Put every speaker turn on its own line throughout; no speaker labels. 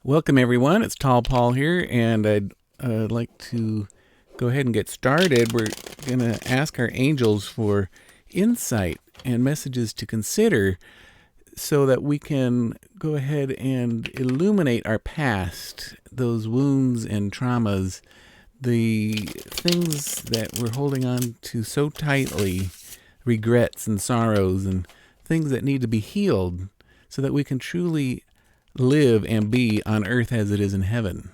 Welcome, everyone. It's Tall Paul here, and I'd like to go ahead and get started. We're going to ask our angels for insight and messages to consider so that we can go ahead and illuminate our past, those wounds and traumas, the things that we're holding on to so tightly, regrets and sorrows, and things that need to be healed so that we can truly live and be on earth as it is in heaven.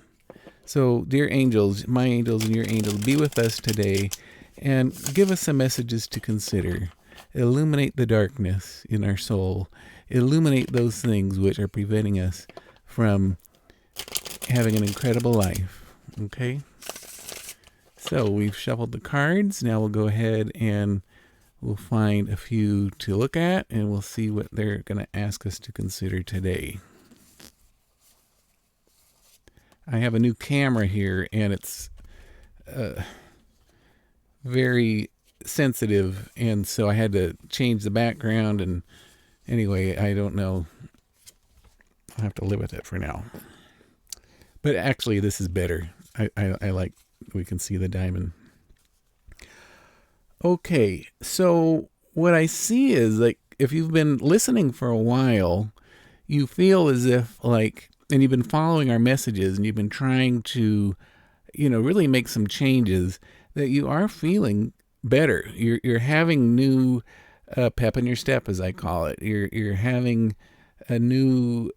So, dear angels, my angels and your angels, be with us today and give us some messages to consider. Illuminate the darkness in our soul. Illuminate those things which are preventing us from having an incredible life. Okay? So, we've shuffled the cards. Now we'll go ahead and we'll find a few to look at and we'll see what they're going to ask us to consider today. I have a new camera here, and it's very sensitive, and so I had to change the background, and anyway, I don't know. I'll have to live with it for now. But actually, this is better. I like, we can see the diamond. Okay, so what I see is, like, if you've been listening for a while, you feel as if, like, and you've been following our messages and you've been trying to, really make some changes, that you are feeling better. You're having new pep in your step, as I call it. You're having a new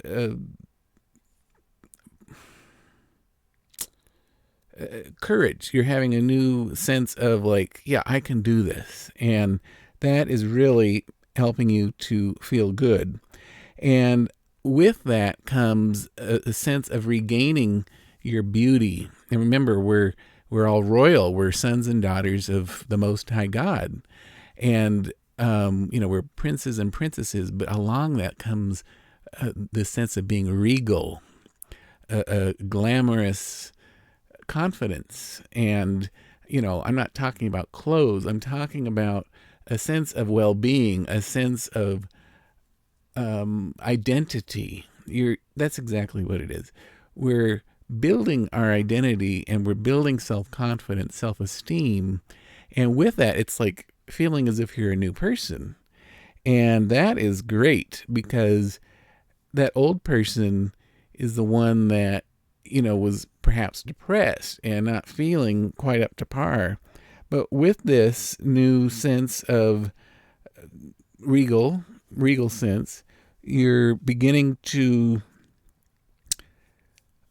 courage. You're having a new sense of, like, yeah, I can do this. And that is really helping you to feel good. And with that comes a sense of regaining your beauty. And remember, we're all royal. We're sons and daughters of the Most High God. And, we're princes and princesses. But along that comes the sense of being regal, a glamorous confidence. And, I'm not talking about clothes. I'm talking about a sense of well-being, a sense of identity. That's exactly what it is. We're building our identity and we're building self-confidence, self-esteem. And with that, it's like feeling as if you're a new person. And that is great because that old person is the one that, was perhaps depressed and not feeling quite up to par. But with this new sense of regal sense, you're beginning to,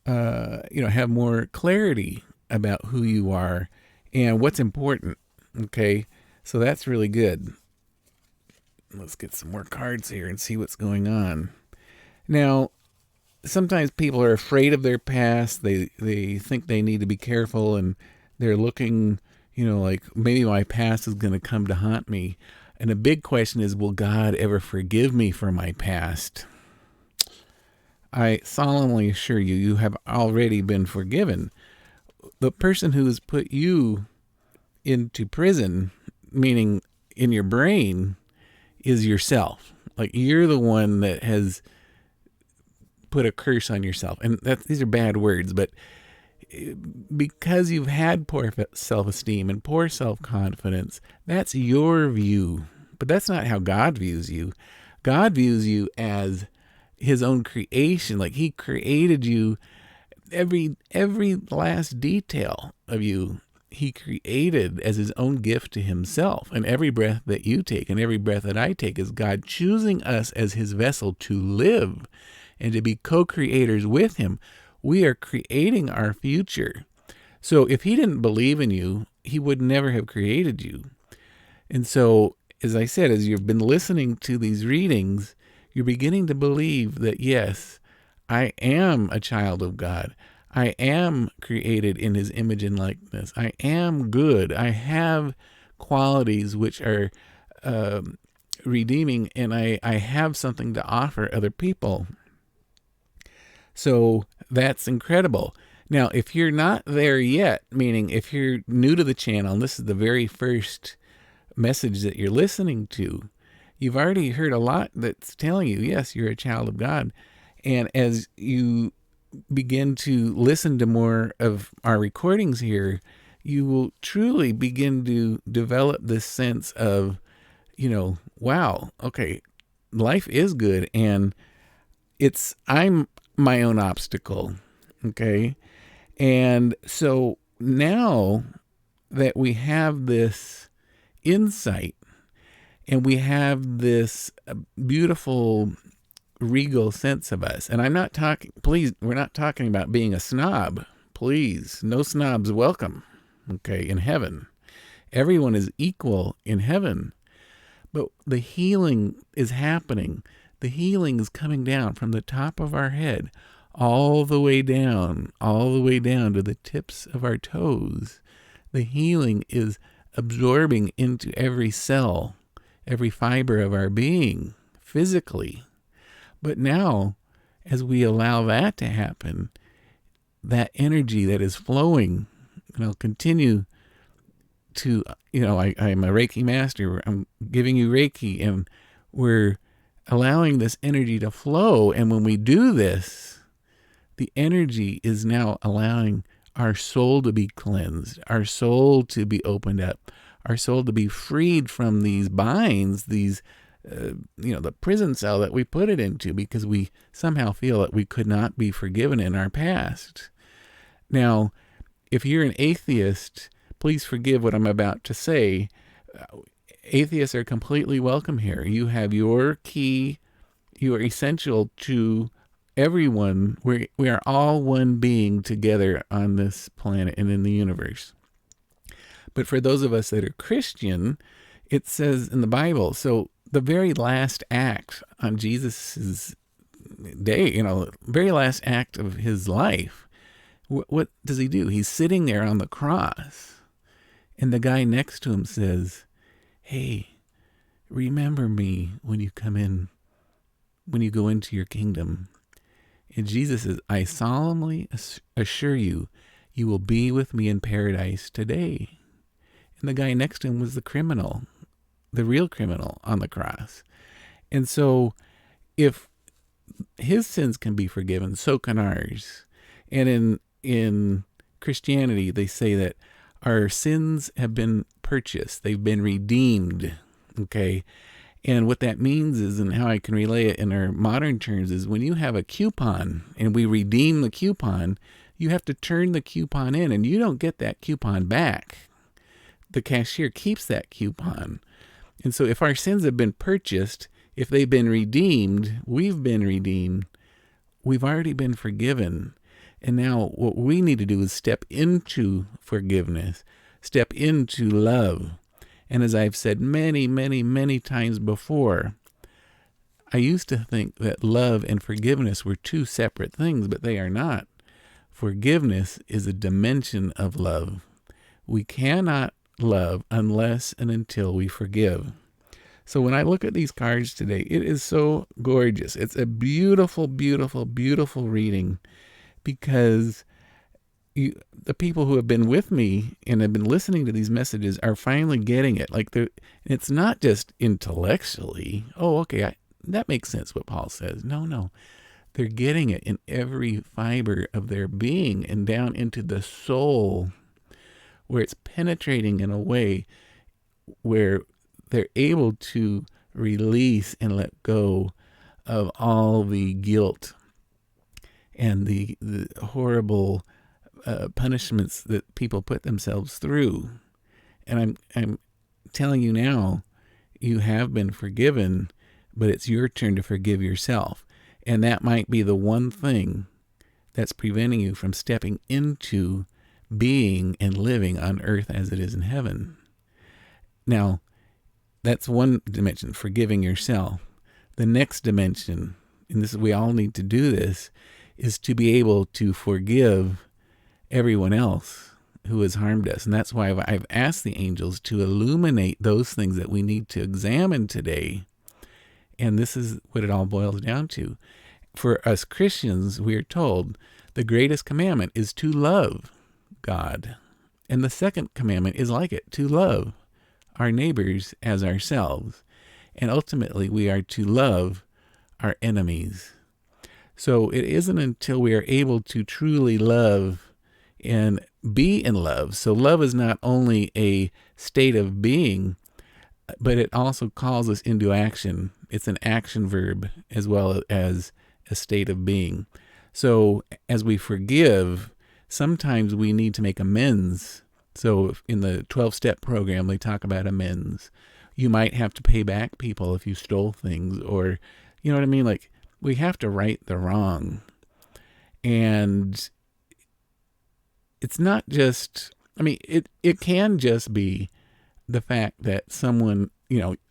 have more clarity about who you are and what's important. Okay, so that's really good. Let's get some more cards here and see what's going on. Now, sometimes people are afraid of their past. They think they need to be careful, and they're looking, like maybe my past is going to come to haunt me. And a big question is, will God ever forgive me for my past? I solemnly assure you, you have already been forgiven. The person who has put you into prison, meaning in your brain, is yourself. Like, you're the one that has put a curse on yourself. And these are bad words, but because you've had poor self-esteem and poor self-confidence, that's your view. But that's not how God views you. God views you as his own creation. Like, he created you, every last detail of you, he created as his own gift to himself. And every breath that you take and every breath that I take is God choosing us as his vessel to live and to be co-creators with him. We are creating our future. So if he didn't believe in you, he would never have created you. And so, as I said, as you've been listening to these readings, you're beginning to believe that, yes, I am a child of God. I am created in his image and likeness. I am good. I have qualities which are redeeming, and I have something to offer other people. So that's incredible. Now, if you're not there yet, meaning if you're new to the channel and this is the very first message that you're listening to, you've already heard a lot that's telling you, yes, you're a child of God. And as you begin to listen to more of our recordings here, you will truly begin to develop this sense of, wow, okay, life is good, and I'm my own obstacle. Okay. And so now that we have this insight and we have this beautiful regal sense of us, and I'm not talking, please, we're not talking about being a snob. Please, no snobs welcome. Okay. In heaven, everyone is equal in heaven, but the healing is happening. The healing is coming down from the top of our head all the way down to the tips of our toes. The healing is absorbing into every cell, every fiber of our being, physically. But now, as we allow that to happen, that energy that is flowing, continue to, I'm a Reiki master. I'm giving you Reiki, and we're allowing this energy to flow. And when we do this, the energy is now allowing our soul to be cleansed, our soul to be opened up, our soul to be freed from these binds, these, the prison cell that we put it into because we somehow feel that we could not be forgiven in our past. Now, if you're an atheist, please forgive what I'm about to say. Atheists are completely welcome here. You have your key. You are essential to everyone. We are all one being together on this planet and in the universe. But for those of us that are Christian, it says in the Bible, so the very last act on Jesus's day, very last act of his life, what does he do? He's sitting there on the cross, and the guy next to him says, hey, remember me when you go into your kingdom. And Jesus says, I solemnly assure you, you will be with me in paradise today. And the guy next to him was the criminal, the real criminal on the cross. And so if his sins can be forgiven, so can ours. And in Christianity, they say that our sins have been purchased. They've been redeemed. Okay. And what that means is, and how I can relay it in our modern terms, is when you have a coupon and we redeem the coupon, you have to turn the coupon in, and you don't get that coupon back. The cashier keeps that coupon. And so if our sins have been purchased, if they've been redeemed, we've been redeemed, we've already been forgiven. And now what we need to do is step into forgiveness, step into love. And as I've said many, many, many times before, I used to think that love and forgiveness were two separate things, but they are not. Forgiveness is a dimension of love. We cannot love unless and until we forgive. So when I look at these cards today, it is so gorgeous. It's a beautiful, beautiful, beautiful reading, because the people who have been with me and have been listening to these messages are finally getting it. Like, it's not just intellectually, oh, okay, that makes sense what Paul says. No. They're getting it in every fiber of their being and down into the soul, where it's penetrating in a way where they're able to release and let go of all the guilt and the horrible punishments that people put themselves through. And I'm telling you now, you have been forgiven, but it's your turn to forgive yourself. And that might be the one thing that's preventing you from stepping into being and living on earth as it is in heaven. Now, that's one dimension, forgiving yourself. The next dimension, and this is, we all need to do this, is to be able to forgive everyone else who has harmed us. And that's why I've asked the angels to illuminate those things that we need to examine today. And this is what it all boils down to. For us Christians, we are told the greatest commandment is to love God. And the second commandment is like it, to love our neighbors as ourselves. And ultimately, we are to love our enemies. So it isn't until we are able to truly love and be in love. So love is not only a state of being, but it also calls us into action. It's an action verb as well as a state of being. So as we forgive, sometimes we need to make amends. So in the 12-step program, they talk about amends. You might have to pay back people if you stole things, or, you know what I mean? Like, we have to right the wrong. And it's not just, I mean, it can just be the fact that someone,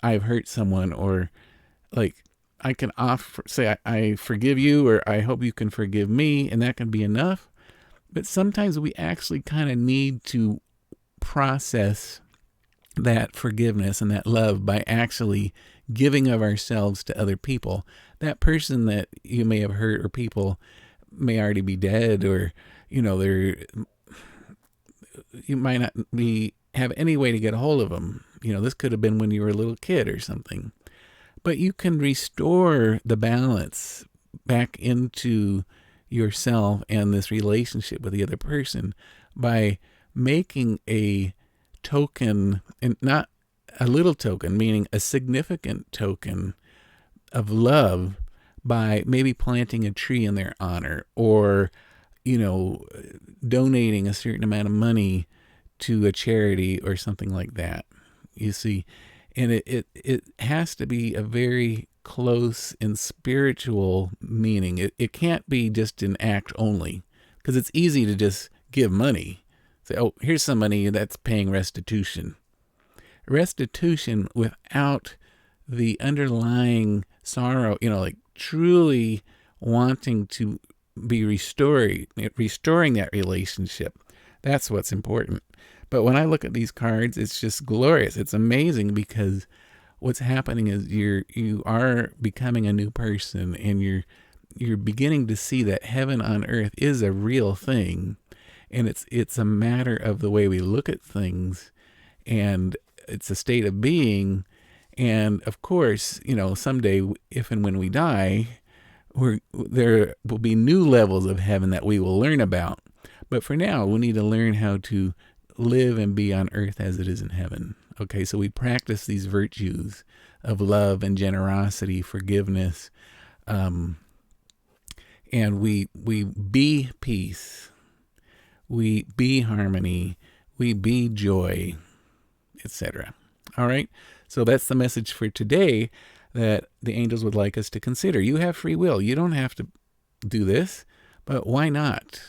I've hurt someone, or like I can offer, say, I forgive you, or I hope you can forgive me, and that can be enough. But sometimes we actually kind of need to process that forgiveness and that love by actually giving of ourselves to other people. That person that you may have hurt, or people may already be dead, or, they're, you might not have any way to get a hold of them. This could have been when you were a little kid or something. But you can restore the balance back into yourself and this relationship with the other person by making a token, and not a little token, meaning a significant token of love, by maybe planting a tree in their honor, or, donating a certain amount of money to a charity or something like that. You see, and it has to be a very close and spiritual meaning. It can't be just an act only, because it's easy to just give money. Say, oh, here's some money that's paying restitution. Restitution without the underlying sorrow, like truly wanting to be restoring that relationship. That's what's important. But when I look at these cards, it's just glorious. It's amazing, because what's happening is you are becoming a new person, and you're beginning to see that heaven on earth is a real thing, and it's a matter of the way we look at things, and it's a state of being. And of course, someday, if and when we die, there will be new levels of heaven that we will learn about. But for now, we need to learn how to live and be on earth as it is in heaven. Okay, so we practice these virtues of love and generosity, forgiveness, and we be peace, we be harmony, we be joy, etc. All right, so that's the message for today that the angels would like us to consider. You have free will. You don't have to do this, but why not?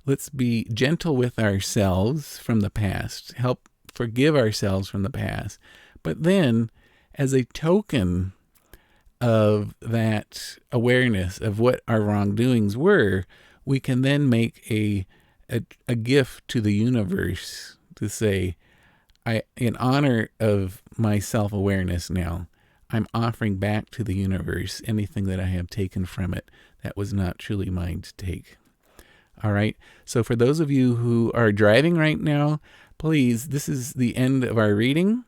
Let's be gentle with ourselves from the past, help forgive ourselves from the past. But then, as a token of that awareness of what our wrongdoings were, we can then make a gift to the universe to say, in honor of my self-awareness now, I'm offering back to the universe anything that I have taken from it that was not truly mine to take. All right. So for those of you who are driving right now, please, this is the end of our reading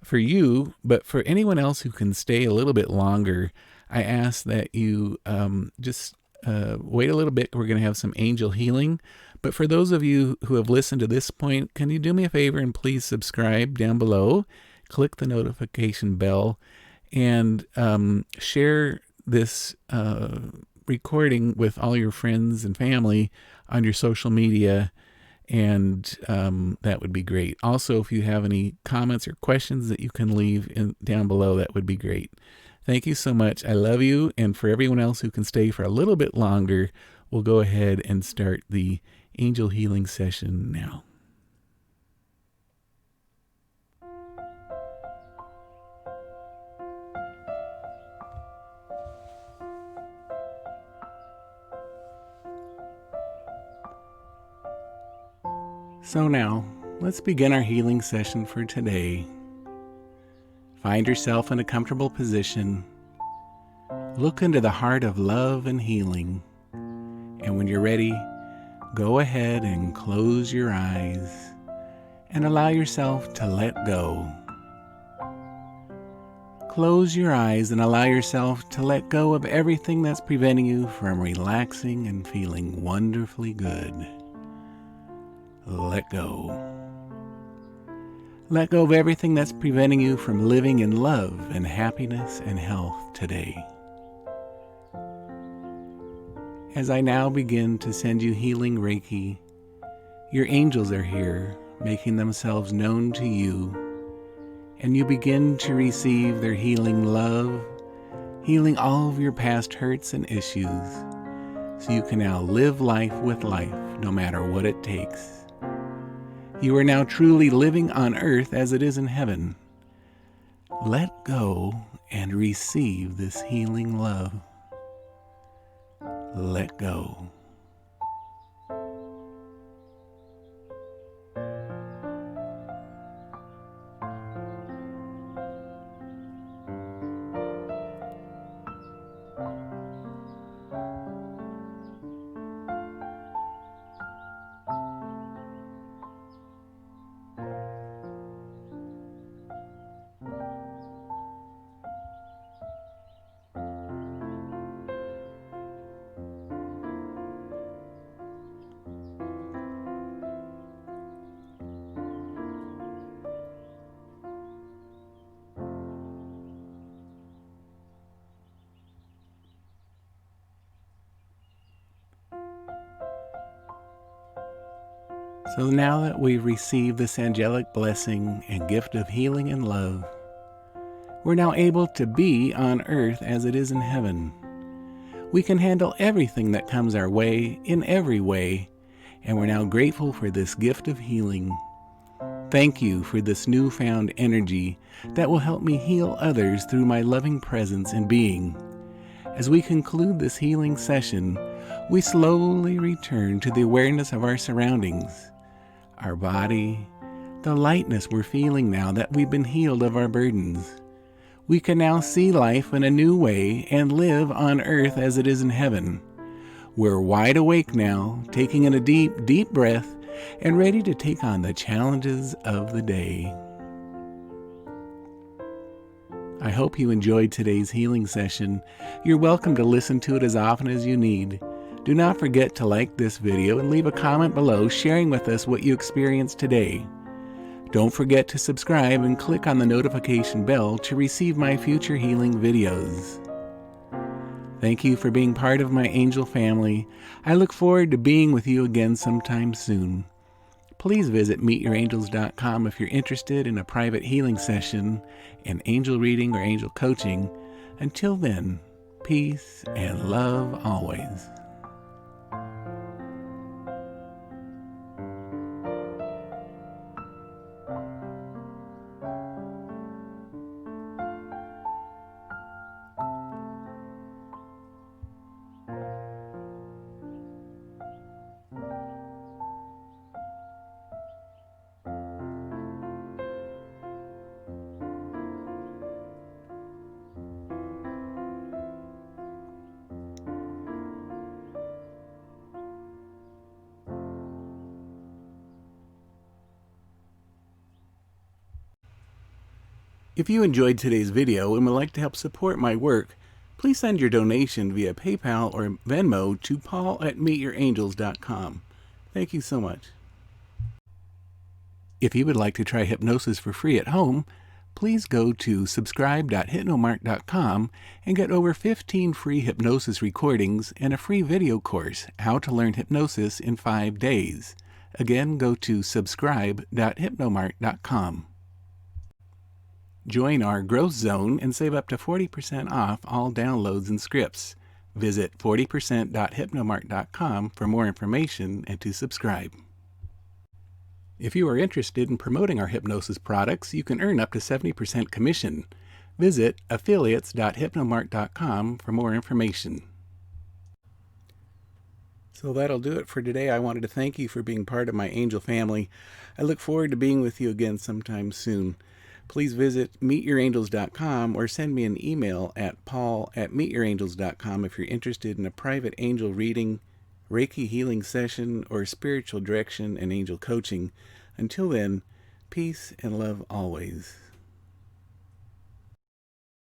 for you. But for anyone else who can stay a little bit longer, I ask that you just wait a little bit. We're going to have some angel healing. But for those of you who have listened to this point, can you do me a favor and please subscribe down below? Click the notification bell and share this recording with all your friends and family on your social media, and that would be great. Also, if you have any comments or questions that you can leave down below, that would be great. Thank you so much. I love you. And for everyone else who can stay for a little bit longer, we'll go ahead and start the angel healing session now. So now, let's begin our healing session for today. Find yourself in a comfortable position. Look into the heart of love and healing. And when you're ready, go ahead and close your eyes and allow yourself to let go. close your eyes and allow yourself to let go of everything that's preventing you from relaxing and feeling wonderfully good. Let go. Let go of everything that's preventing you from living in love and happiness and health today. As I now begin to send you healing Reiki, your angels are here, making themselves known to you, and you begin to receive their healing love, healing all of your past hurts and issues, so you can now live life with life, no matter what it takes. You are now truly living on earth as it is in heaven. Let go and receive this healing love. Let go. So now that we've received this angelic blessing and gift of healing and love, we're now able to be on earth as it is in heaven. We can handle everything that comes our way in every way, and we're now grateful for this gift of healing. Thank you for this newfound energy that will help me heal others through my loving presence and being. As we conclude this healing session, we slowly return to the awareness of our surroundings, our body, the lightness we're feeling now that we've been healed of our burdens. We can now see life in a new way and live on earth as it is in heaven. We're wide awake now, taking in a deep, deep breath and ready to take on the challenges of the day. I hope you enjoyed today's healing session. You're welcome to listen to it as often as you need. Do not forget to like this video and leave a comment below sharing with us what you experienced today. Don't forget to subscribe and click on the notification bell to receive my future healing videos. Thank you for being part of my angel family. I look forward to being with you again sometime soon. Please visit meetyourangels.com if you're interested in a private healing session, an angel reading, or angel coaching. Until then, peace and love always. If you enjoyed today's video and would like to help support my work, please send your donation via PayPal or Venmo to paul@meetyourangels.com. Thank you so much. If you would like to try hypnosis for free at home, please go to subscribe.hypnomark.com and get over 15 free hypnosis recordings and a free video course, How to Learn Hypnosis in 5 Days. Again, go to subscribe.hypnomark.com. Join our growth zone and save up to 40% off all downloads and scripts. Visit 40%.hypnomark.com for more information and to subscribe. If you are interested in promoting our hypnosis products, you can earn up to 70% commission. Visit affiliates.hypnomark.com for more information. So that'll do it for today. I wanted to thank you for being part of my angel family. I look forward to being with you again sometime soon. Please visit meetyourangels.com or send me an email at paul@meetyourangels.com if you're interested in a private angel reading, Reiki healing session, or spiritual direction and angel coaching. Until then, peace and love always.